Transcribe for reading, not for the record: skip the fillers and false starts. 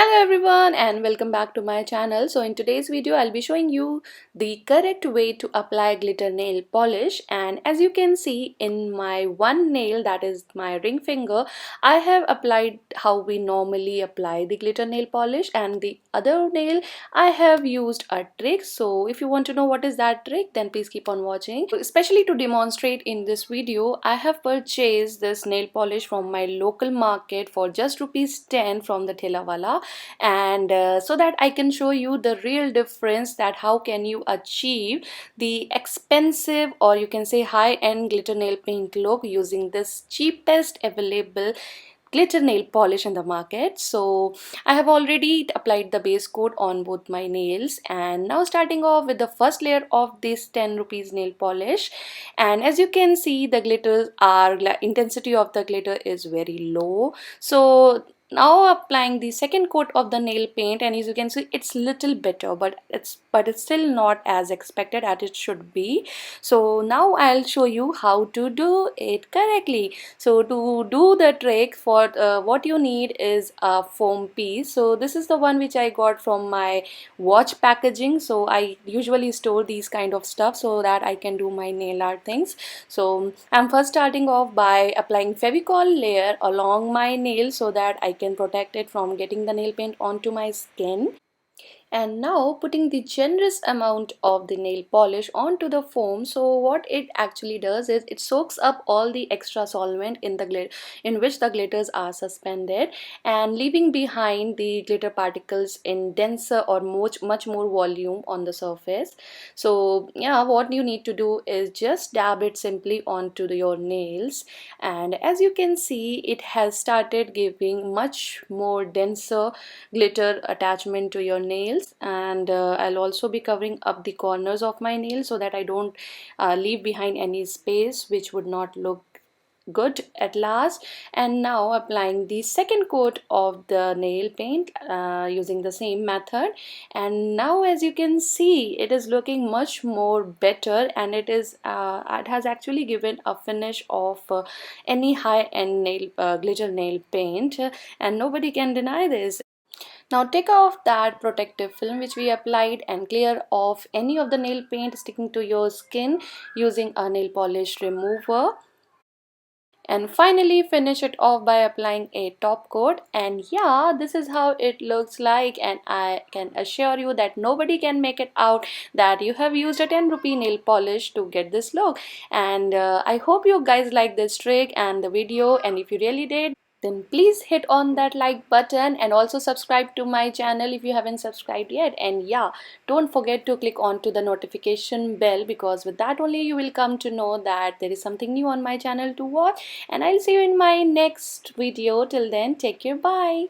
Hello everyone and welcome back to my channel. So in today's video I'll be showing you the correct way to apply glitter nail polish, and as you can see in my one nail, that is my ring finger, I have applied how we normally apply the glitter nail polish, and the other nail I have used a trick. So if you want to know what is that trick, then please keep on watching. Especially to demonstrate in this video, I have purchased this nail polish from my local market for just ₹10 from the Thelawala, and so that I can show you the real difference, that how can you achieve the expensive, or you can say high-end glitter nail paint look using this cheapest available glitter nail polish in the market. So I have already applied the base coat on both my nails, and now starting off with the first layer of this 10 rupees nail polish. And as you can see, the glitters are, intensity of the glitter is very low. So now applying the second coat of the nail paint, and as you can see, it's little better, but it's still not as expected as it should be. So now I'll show you how to do it correctly. So to do the trick, for what you need is a foam piece. So this is the one which I got from my watch packaging. So I usually store these kind of stuff so that I can do my nail art things. So I'm first starting off by applying Fevicol layer along my nail so that I can protect it from getting the nail paint onto my skin. And now putting the generous amount of the nail polish onto the foam. So what it actually does is it soaks up all the extra solvent in the glitter, in which the glitters are suspended, and leaving behind the glitter particles in denser or much more volume on the surface. So yeah, what you need to do is just dab it simply onto your nails, and as you can see, it has started giving much more denser glitter attachment to your nails. And I'll also be covering up the corners of my nails so that I don't leave behind any space which would not look good at last. And now applying the second coat of the nail paint using the same method, and now as you can see, it is looking much more better, and it has actually given a finish of any high-end nail glitter nail paint, and nobody can deny this. Now take off that protective film which we applied and clear off any of the nail paint sticking to your skin using a nail polish remover. And finally finish it off by applying a top coat. And yeah, this is how it looks like, and I can assure you that nobody can make it out that you have used a 10 rupee nail polish to get this look. And I hope you guys like this trick and the video, and if you really did, then please hit on that like button and also subscribe to my channel if you haven't subscribed yet. And yeah, don't forget to click on to the notification bell, because with that only you will come to know that there is something new on my channel to watch. And I'll see you in my next video. Till then, take care, bye.